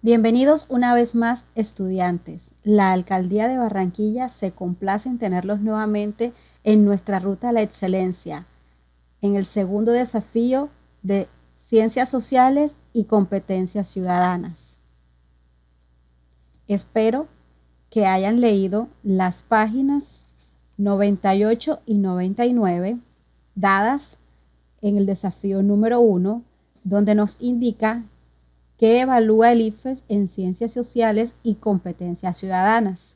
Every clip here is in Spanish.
Bienvenidos una vez más, estudiantes. La Alcaldía de Barranquilla se complace en tenerlos nuevamente en nuestra ruta a la excelencia, en el segundo desafío de Ciencias Sociales y Competencias Ciudadanas. Espero que hayan leído las páginas 98 y 99 dadas en el desafío número 1, donde nos indica que evalúa el IFES en Ciencias Sociales y Competencias Ciudadanas.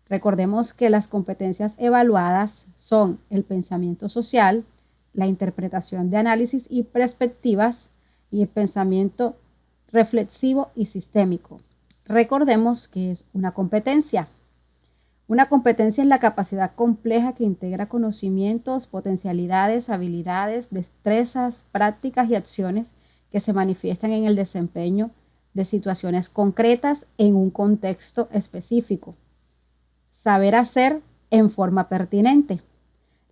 Recordemos que las competencias evaluadas son el pensamiento social, la interpretación de análisis y perspectivas y el pensamiento reflexivo y sistémico. Recordemos que es una competencia. Una competencia es la capacidad compleja que integra conocimientos, potencialidades, habilidades, destrezas, prácticas y acciones que se manifiestan en el desempeño de situaciones concretas en un contexto específico. Saber hacer en forma pertinente.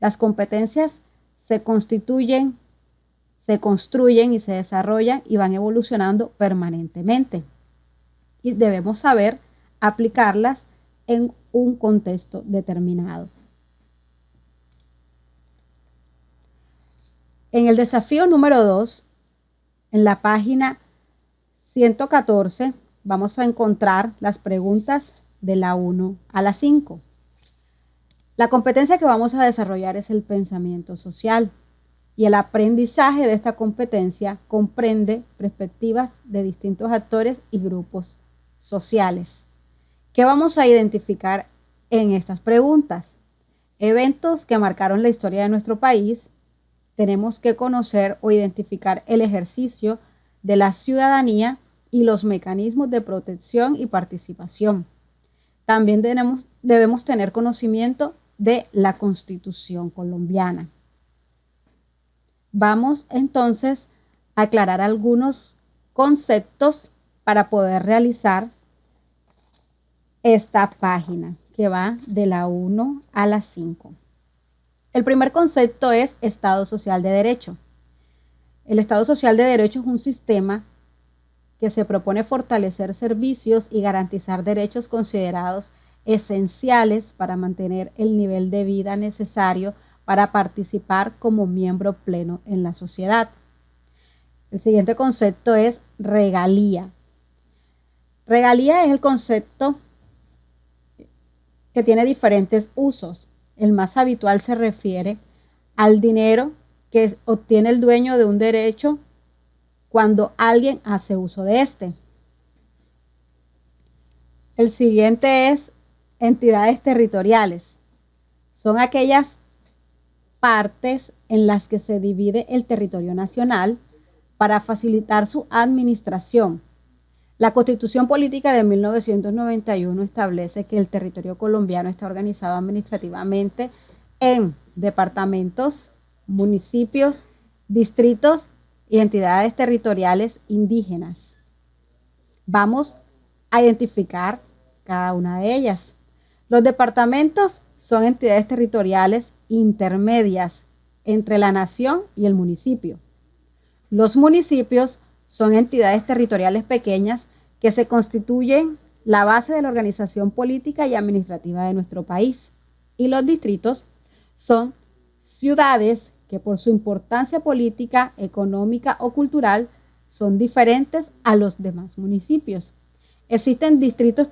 Las competencias se construyen y se desarrollan y van evolucionando permanentemente. Y debemos saber aplicarlas en un contexto determinado. En el desafío número 2, en la página 114, vamos a encontrar las preguntas de la 1 a la 5. La competencia que vamos a desarrollar es el pensamiento social y el aprendizaje de esta competencia comprende perspectivas de distintos actores y grupos sociales. ¿Qué vamos a identificar en estas preguntas? Eventos que marcaron la historia de nuestro país. Tenemos que conocer o identificar el ejercicio de la ciudadanía y los mecanismos de protección y participación. También debemos tener conocimiento de la Constitución colombiana. Vamos entonces a aclarar algunos conceptos para poder realizar esta página que va de la 1 a la 5. El primer concepto es Estado Social de Derecho. El Estado Social de Derecho es un sistema que se propone fortalecer servicios y garantizar derechos considerados esenciales para mantener el nivel de vida necesario para participar como miembro pleno en la sociedad. El siguiente concepto es regalía. Regalía es el concepto que tiene diferentes usos. El más habitual se refiere al dinero que obtiene el dueño de un derecho cuando alguien hace uso de este. El siguiente es entidades territoriales. Son aquellas partes en las que se divide el territorio nacional para facilitar su administración. La Constitución Política de 1991 establece que el territorio colombiano está organizado administrativamente en departamentos, municipios, distritos y entidades territoriales indígenas. Vamos a identificar cada una de ellas. Los departamentos son entidades territoriales intermedias entre la nación y el municipio. Los municipios son entidades territoriales pequeñas que se constituyen la base de la organización política y administrativa de nuestro país. Y los distritos son ciudades que por su importancia política, económica o cultural son diferentes a los demás municipios. Existen distritos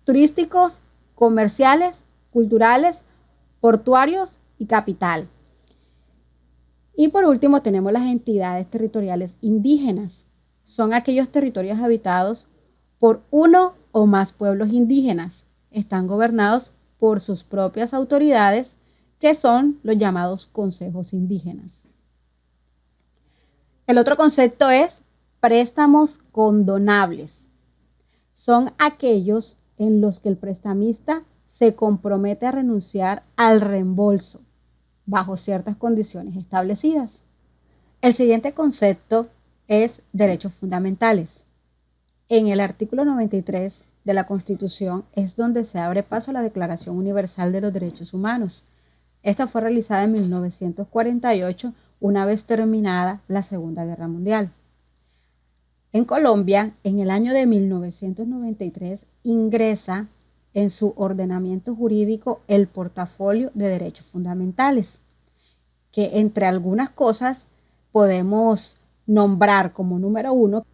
turísticos, comerciales, culturales, portuarios y capital. Y por último tenemos las entidades territoriales indígenas. Son aquellos territorios habitados por uno o más pueblos indígenas. Están gobernados por sus propias autoridades, que son los llamados consejos indígenas. El otro concepto es préstamos condonables. Son aquellos en los que el prestamista se compromete a renunciar al reembolso bajo ciertas condiciones establecidas. El siguiente concepto es derechos fundamentales. En el artículo 93 de la Constitución es donde se abre paso a la Declaración Universal de los Derechos Humanos. Esta fue realizada en 1948, una vez terminada la Segunda Guerra Mundial. En Colombia, en el año de 1993, ingresa en su ordenamiento jurídico el portafolio de derechos fundamentales, que entre algunas cosas podemos nombrar como número uno,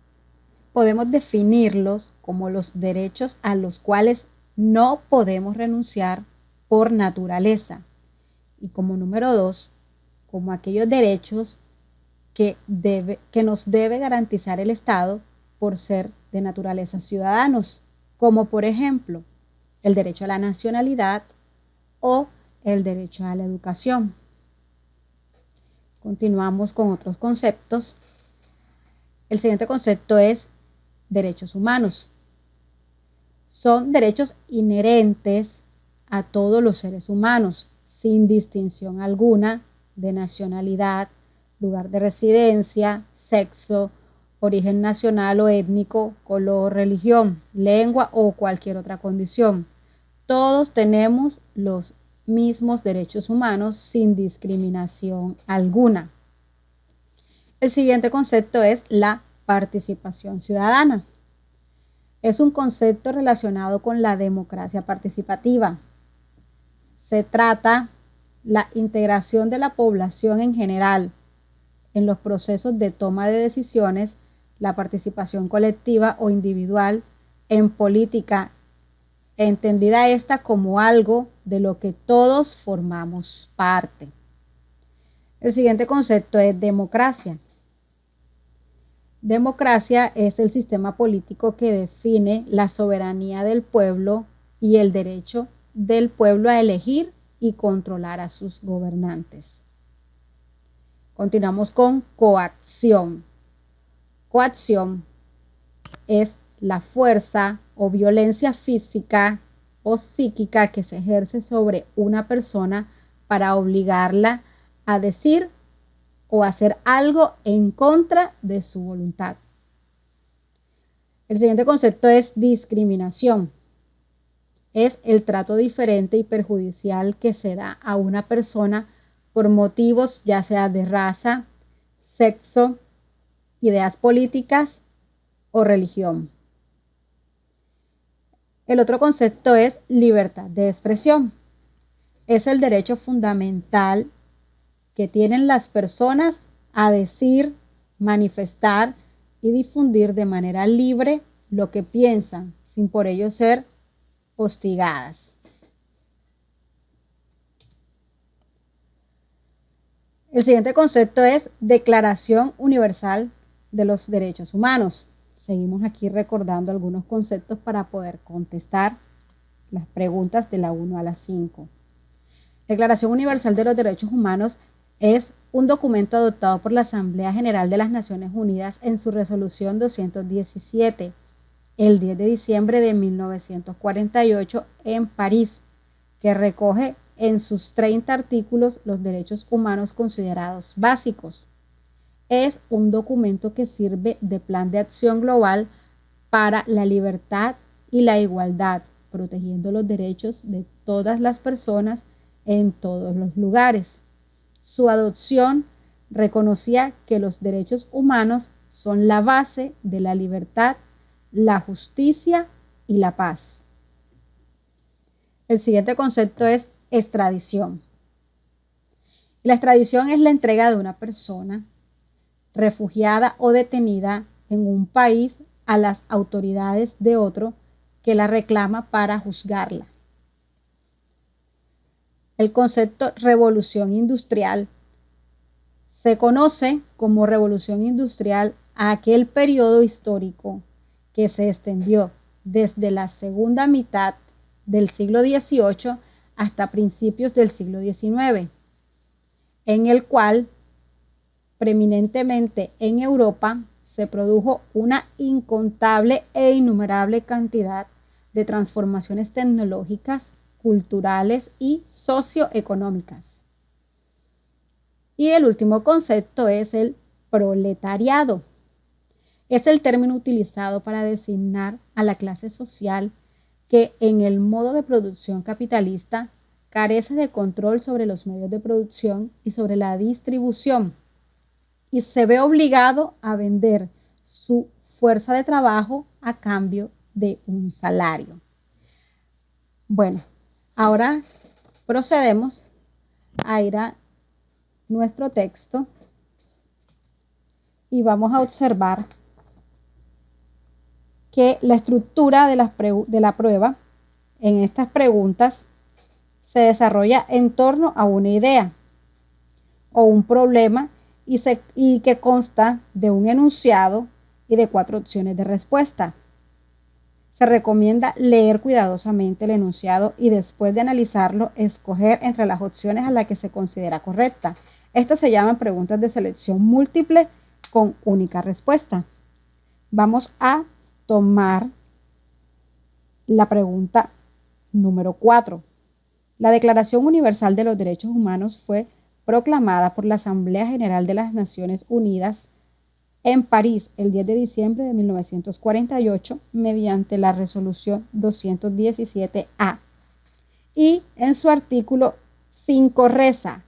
podemos definirlos como los derechos a los cuales no podemos renunciar por naturaleza. Y como número dos, como aquellos derechos que nos debe garantizar el Estado por ser de naturaleza ciudadanos, como por ejemplo el derecho a la nacionalidad o el derecho a la educación. Continuamos con otros conceptos. El siguiente concepto es derechos humanos. Son derechos inherentes a todos los seres humanos, sin distinción alguna de nacionalidad, lugar de residencia, sexo, origen nacional o étnico, color, religión, lengua o cualquier otra condición. Todos tenemos los mismos derechos humanos sin discriminación alguna. El siguiente concepto es la participación ciudadana. Es un concepto relacionado con la democracia participativa. Se trata la integración de la población en general en los procesos de toma de decisiones, la participación colectiva o individual en política, entendida esta como algo de lo que todos formamos parte. El siguiente concepto es democracia. Democracia es el sistema político que define la soberanía del pueblo y el derecho del pueblo a elegir y controlar a sus gobernantes. Continuamos con coacción. Coacción es la fuerza o violencia física o psíquica que se ejerce sobre una persona para obligarla a decir o hacer algo en contra de su voluntad. El siguiente concepto es discriminación. Es el trato diferente y perjudicial que se da a una persona por motivos ya sea de raza, sexo, ideas políticas o religión. El otro concepto es libertad de expresión. Es el derecho fundamental que tienen las personas a decir, manifestar y difundir de manera libre lo que piensan, sin por ello ser hostigadas. El siguiente concepto es Declaración Universal de los Derechos Humanos. Seguimos aquí recordando algunos conceptos para poder contestar las preguntas de la 1 a la 5. Declaración Universal de los Derechos Humanos es un documento adoptado por la Asamblea General de las Naciones Unidas en su resolución 217, el 10 de diciembre de 1948 en París, que recoge en sus 30 artículos los derechos humanos considerados básicos. Es un documento que sirve de plan de acción global para la libertad y la igualdad, protegiendo los derechos de todas las personas en todos los lugares. Su adopción reconocía que los derechos humanos son la base de la libertad, la justicia y la paz. El siguiente concepto es extradición. La extradición es la entrega de una persona refugiada o detenida en un país a las autoridades de otro que la reclama para juzgarla. El concepto revolución industrial se conoce como revolución industrial a aquel periodo histórico que se extendió desde la segunda mitad del siglo XVIII hasta principios del siglo XIX, en el cual preeminentemente en Europa se produjo una incontable e innumerable cantidad de transformaciones tecnológicas, culturales y socioeconómicas. Y el último concepto es el proletariado. Es el término utilizado para designar a la clase social que en el modo de producción capitalista carece de control sobre los medios de producción y sobre la distribución, y se ve obligado a vender su fuerza de trabajo a cambio de un salario. Bueno, ahora procedemos a ir a nuestro texto y vamos a observar que la estructura de la prueba en estas preguntas se desarrolla en torno a una idea o un problema y que consta de un enunciado y de 4 opciones de respuesta. Se recomienda leer cuidadosamente el enunciado y después de analizarlo, escoger entre las opciones a las que se considera correcta. Estas se llaman preguntas de selección múltiple con única respuesta. Vamos a tomar la pregunta número 4. La Declaración Universal de los Derechos Humanos fue proclamada por la Asamblea General de las Naciones Unidas en París el 10 de diciembre de 1948 mediante la resolución 217A. Y en su artículo 5 reza: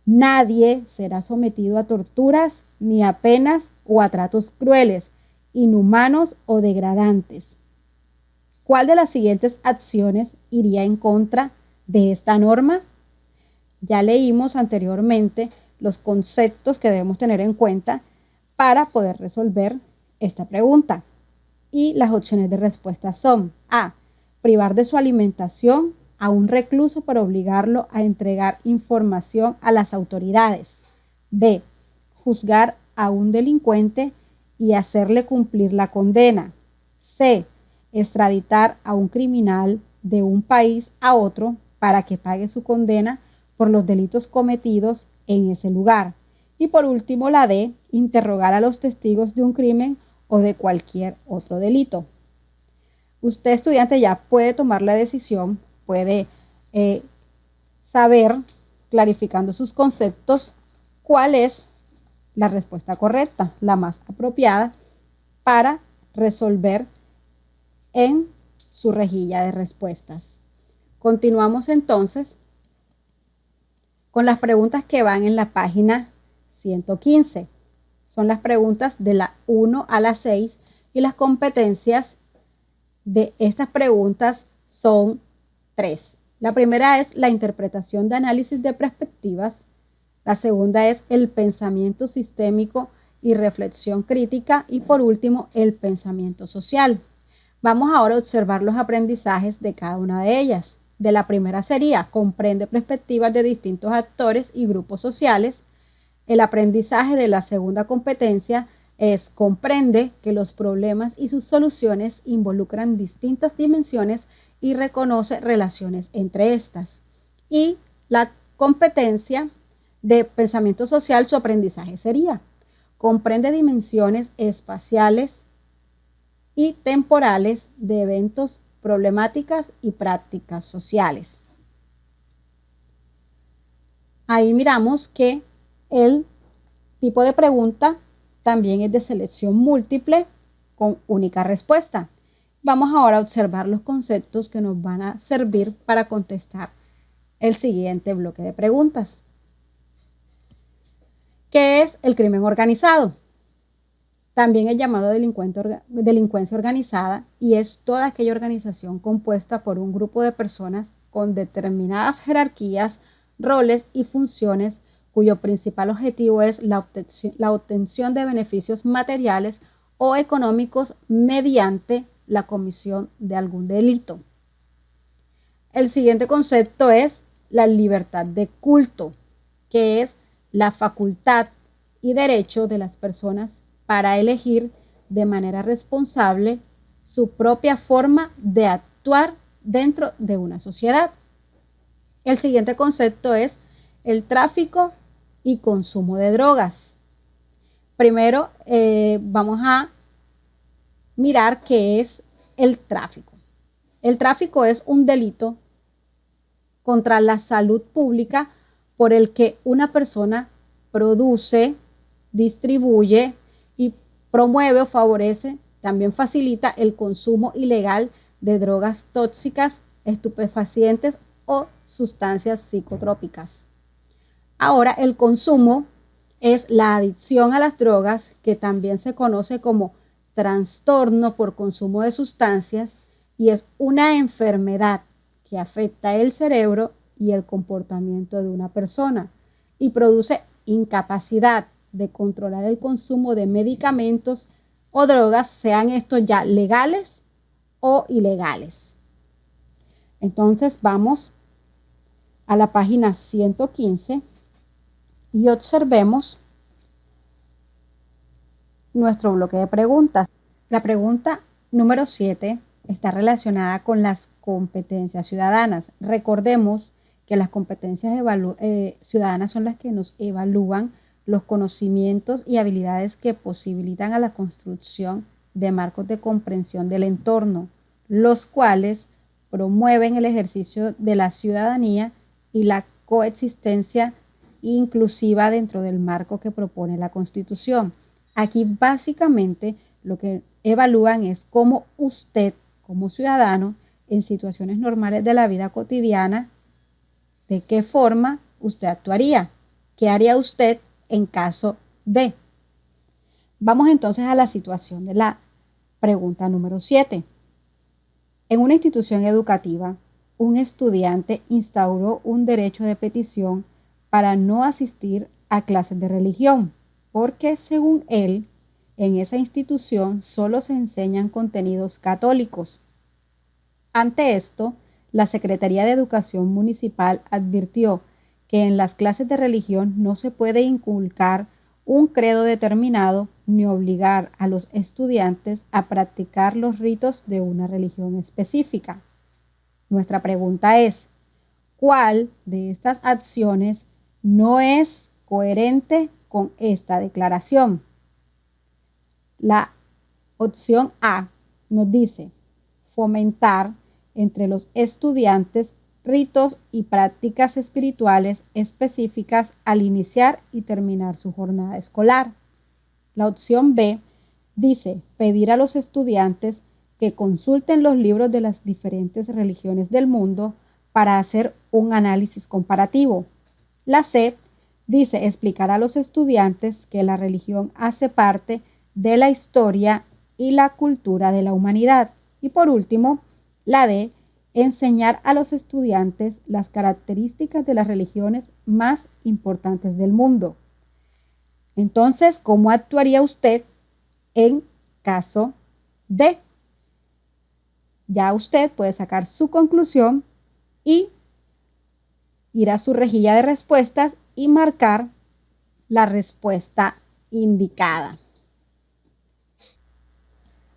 nadie será sometido a torturas ni a penas o a tratos crueles, inhumanos o degradantes. ¿Cuál de las siguientes acciones iría en contra de esta norma? Ya leímos anteriormente los conceptos que debemos tener en cuenta para poder resolver esta pregunta. Y las opciones de respuesta son: A. Privar de su alimentación a un recluso para obligarlo a entregar información a las autoridades. B. Juzgar a un delincuente y hacerle cumplir la condena. C. Extraditar a un criminal de un país a otro para que pague su condena por los delitos cometidos en ese lugar. Y por último, la D, interrogar a los testigos de un crimen o de cualquier otro delito. Usted, estudiante, ya puede tomar la decisión, puede saber, clarificando sus conceptos, cuál es la respuesta correcta, la más apropiada para resolver en su rejilla de respuestas. Continuamos entonces con las preguntas que van en la página 115. Son las preguntas de la 1 a la 6 y las competencias de estas preguntas son 3. La primera es la interpretación de análisis de perspectivas. La segunda es el pensamiento sistémico y reflexión crítica. Y por último, el pensamiento social. Vamos ahora a observar los aprendizajes de cada una de ellas. De la primera sería: comprende perspectivas de distintos actores y grupos sociales. El aprendizaje de la segunda competencia es: comprende que los problemas y sus soluciones involucran distintas dimensiones y reconoce relaciones entre estas. Y la competencia de pensamiento social, su aprendizaje sería: comprende dimensiones espaciales y temporales de eventos, problemáticas y prácticas sociales. Ahí miramos que el tipo de pregunta también es de selección múltiple con única respuesta. Vamos ahora a observar los conceptos que nos van a servir para contestar el siguiente bloque de preguntas. ¿Qué es el crimen organizado? También es llamado delincuencia organizada y es toda aquella organización compuesta por un grupo de personas con determinadas jerarquías, roles y funciones cuyo principal objetivo es la obtención de beneficios materiales o económicos mediante la comisión de algún delito. El siguiente concepto es la libertad de culto, que es la facultad y derecho de las personas para elegir de manera responsable su propia forma de actuar dentro de una sociedad. El siguiente concepto es el tráfico y consumo de drogas. Primero vamos a mirar qué es el tráfico. El tráfico es un delito contra la salud pública por el que una persona produce, distribuye y promueve o favorece, también facilita el consumo ilegal de drogas tóxicas, estupefacientes o sustancias psicotrópicas. Ahora, el consumo es la adicción a las drogas, que también se conoce como trastorno por consumo de sustancias y es una enfermedad que afecta el cerebro y el comportamiento de una persona y produce incapacidad de controlar el consumo de medicamentos o drogas, sean estos ya legales o ilegales. Entonces vamos a la página 115 y observemos nuestro bloque de preguntas. La pregunta número 7 está relacionada con las competencias ciudadanas. Recordemos que las competencias ciudadanas son las que nos evalúan los conocimientos y habilidades que posibilitan a la construcción de marcos de comprensión del entorno, los cuales promueven el ejercicio de la ciudadanía y la coexistencia inclusiva dentro del marco que propone la Constitución. Aquí básicamente lo que evalúan es cómo usted, como ciudadano, en situaciones normales de la vida cotidiana, de qué forma usted actuaría, qué haría usted en caso de. Vamos entonces a la situación de la pregunta número 7. En una institución educativa, un estudiante instauró un derecho de petición para no asistir a clases de religión, porque según él, en esa institución solo se enseñan contenidos católicos. Ante esto, la Secretaría de Educación Municipal advirtió que en las clases de religión no se puede inculcar un credo determinado ni obligar a los estudiantes a practicar los ritos de una religión específica. Nuestra pregunta es, ¿cuál de estas acciones no es coherente con esta declaración? La opción A nos dice fomentar entre los estudiantes ritos y prácticas espirituales específicas al iniciar y terminar su jornada escolar. La opción B dice pedir a los estudiantes que consulten los libros de las diferentes religiones del mundo para hacer un análisis comparativo. La C dice explicar a los estudiantes que la religión hace parte de la historia y la cultura de la humanidad. Y por último, la D, enseñar a los estudiantes las características de las religiones más importantes del mundo. Entonces, ¿cómo actuaría usted en caso de? Ya usted puede sacar su conclusión y ir a su rejilla de respuestas y marcar la respuesta indicada.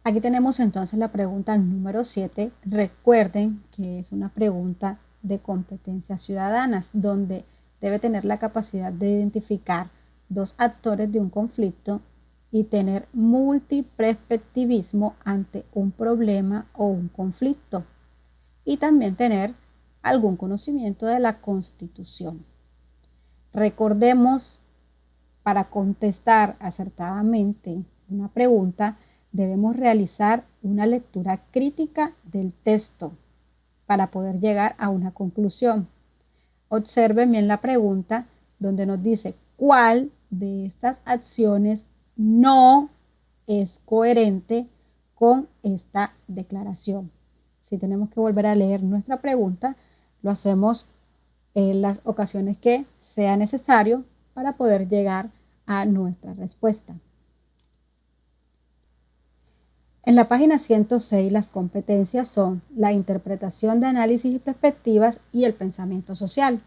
Aquí tenemos entonces la pregunta número 7. Recuerden que es una pregunta de competencias ciudadanas, donde debe tener la capacidad de identificar dos actores de un conflicto y tener multiperspectivismo ante un problema o un conflicto. Y también tener algún conocimiento de la Constitución. Recordemos, para contestar acertadamente una pregunta, debemos realizar una lectura crítica del texto para poder llegar a una conclusión. Observen bien la pregunta donde nos dice cuál de estas acciones no es coherente con esta declaración. Si tenemos que volver a leer nuestra pregunta, lo hacemos en las ocasiones que sea necesario para poder llegar a nuestra respuesta. En la página 106, las competencias son la interpretación de análisis y perspectivas y el pensamiento social.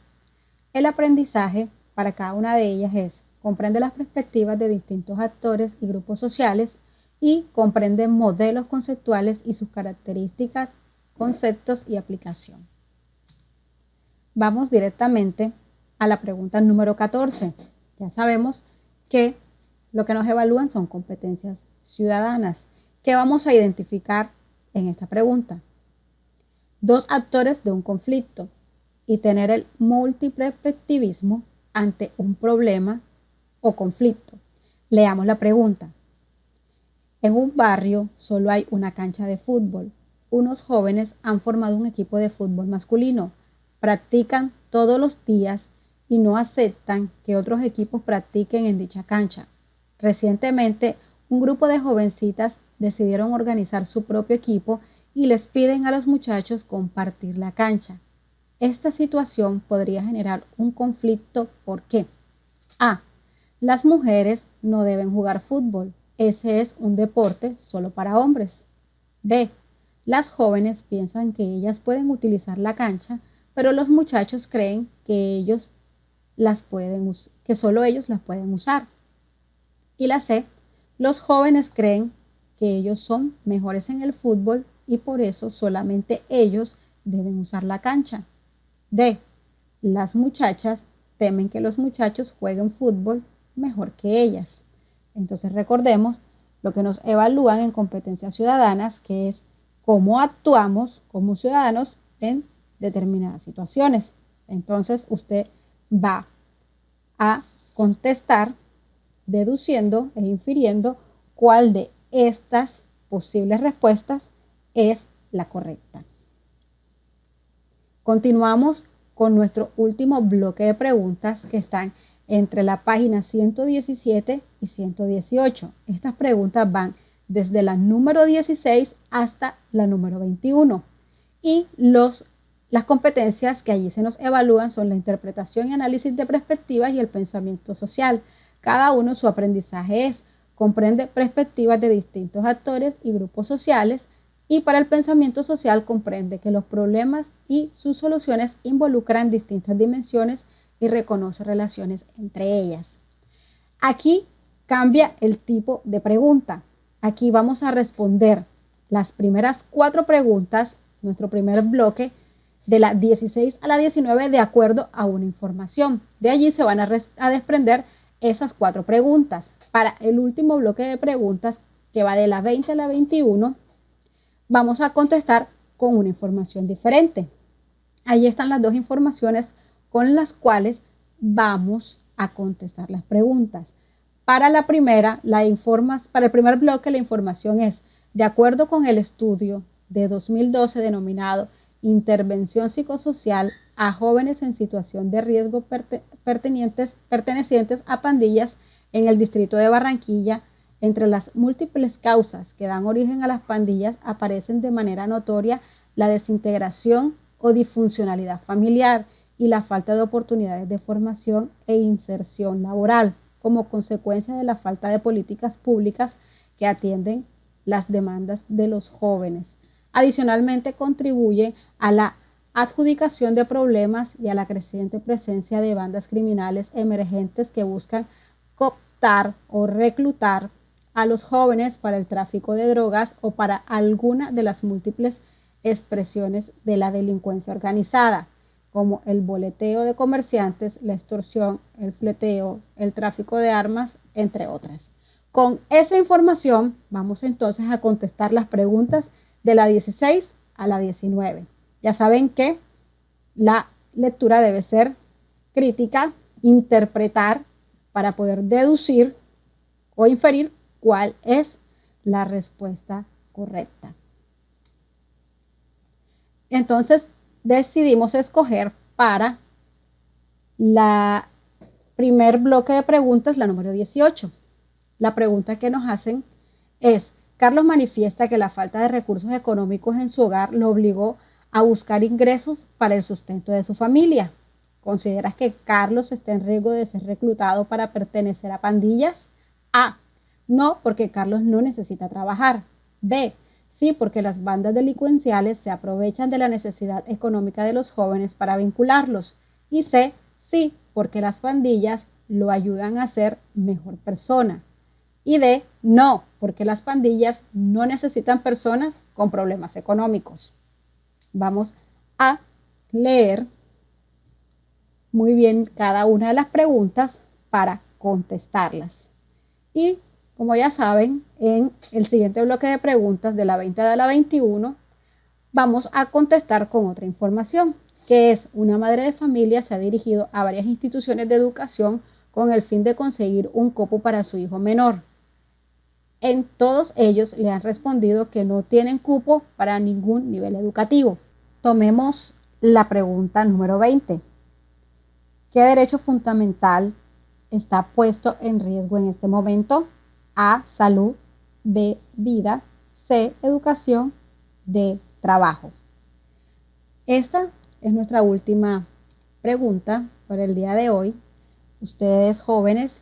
El aprendizaje para cada una de ellas es comprende las perspectivas de distintos actores y grupos sociales y comprende modelos conceptuales y sus características, conceptos y aplicación. Vamos directamente a la pregunta número 14. Ya sabemos que lo que nos evalúan son competencias ciudadanas. ¿Qué vamos a identificar en esta pregunta? Dos actores de un conflicto y tener el multiperspectivismo ante un problema o conflicto. Leamos la pregunta. En un barrio solo hay una cancha de fútbol. Unos jóvenes han formado un equipo de fútbol masculino. Practican todos los días y no aceptan que otros equipos practiquen en dicha cancha. Recientemente, un grupo de jovencitas decidieron organizar su propio equipo y les piden a los muchachos compartir la cancha. Esta situación podría generar un conflicto porque A. Las mujeres no deben jugar fútbol. Ese es un deporte solo para hombres. B. Las jóvenes piensan que ellas pueden utilizar la cancha, pero los muchachos creen que que solo ellos las pueden usar. Y la C. Los jóvenes creen que ellos son mejores en el fútbol y por eso solamente ellos deben usar la cancha. D. Las muchachas temen que los muchachos jueguen fútbol mejor que ellas. Entonces recordemos lo que nos evalúan en competencias ciudadanas, que es cómo actuamos como ciudadanos en determinadas situaciones. Entonces usted va a contestar deduciendo e infiriendo cuál de estas posibles respuestas es la correcta. Continuamos con nuestro último bloque de preguntas que están entre la página 117 y 118. Estas preguntas van desde la número 16 hasta la número 21. Y las competencias que allí se nos evalúan son la interpretación y análisis de perspectivas y el pensamiento social. Cada uno su aprendizaje comprende perspectivas de distintos actores y grupos sociales, y para el pensamiento social comprende que los problemas y sus soluciones involucran distintas dimensiones y reconoce relaciones entre ellas. Aquí cambia el tipo de pregunta. Aquí vamos a responder las primeras 4 preguntas, nuestro primer bloque, de la 16 a la 19 de acuerdo a una información. De allí se van a desprender esas 4 preguntas. Para el último bloque de preguntas, que va de la 20 a la 21, vamos a contestar con una información diferente. Ahí están las 2 informaciones con las cuales vamos a contestar las preguntas. Para la primera, para el primer bloque, la información es: de acuerdo con el estudio de 2012 denominado Intervención psicosocial a jóvenes en situación de riesgo pertenecientes a pandillas en el distrito de Barranquilla, entre las múltiples causas que dan origen a las pandillas aparecen de manera notoria la desintegración o disfuncionalidad familiar y la falta de oportunidades de formación e inserción laboral como consecuencia de la falta de políticas públicas que atienden las demandas de los jóvenes. Adicionalmente, contribuye a la adjudicación de problemas y a la creciente presencia de bandas criminales emergentes que buscan cooptar o reclutar a los jóvenes para el tráfico de drogas o para alguna de las múltiples expresiones de la delincuencia organizada, como el boleteo de comerciantes, la extorsión, el fleteo, el tráfico de armas, entre otras. Con esa información vamos entonces a contestar las preguntas de la 16 a la 19. Ya saben que la lectura debe ser crítica, interpretar para poder deducir o inferir cuál es la respuesta correcta. Entonces decidimos escoger para la primer bloque de preguntas la número 18. La pregunta que nos hacen es: Carlos manifiesta que la falta de recursos económicos en su hogar lo obligó a buscar ingresos para el sustento de su familia. ¿Consideras que Carlos está en riesgo de ser reclutado para pertenecer a pandillas? A. No, porque Carlos no necesita trabajar. B. Sí, porque las bandas delincuenciales se aprovechan de la necesidad económica de los jóvenes para vincularlos. Y C. Sí, porque las pandillas lo ayudan a ser mejor persona. Y D. No, porque las pandillas no necesitan personas con problemas económicos. Vamos a leer muy bien cada una de las preguntas para contestarlas. Y como ya saben, en el siguiente bloque de preguntas, de la 20 a la 21, vamos a contestar con otra información, que es: una madre de familia se ha dirigido a varias instituciones de educación con el fin de conseguir un cupo para su hijo menor. En todos ellos le han respondido que no tienen cupo para ningún nivel educativo. Tomemos la pregunta número 20. ¿Qué derecho fundamental está puesto en riesgo en este momento? A. Salud. B, vida, C, educación, D, trabajo. Esta es nuestra última pregunta para el día de hoy. Ustedes jóvenes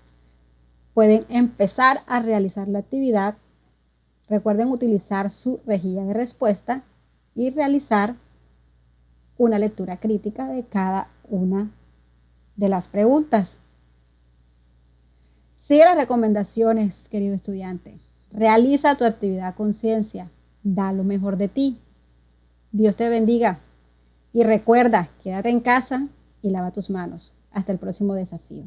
pueden empezar a realizar la actividad. Recuerden utilizar su rejilla de respuesta y realizar una lectura crítica de cada una de las preguntas. Sigue las recomendaciones, querido estudiante. Realiza tu actividad a conciencia. Da lo mejor de ti. Dios te bendiga. Y recuerda, quédate en casa y lava tus manos. Hasta el próximo desafío.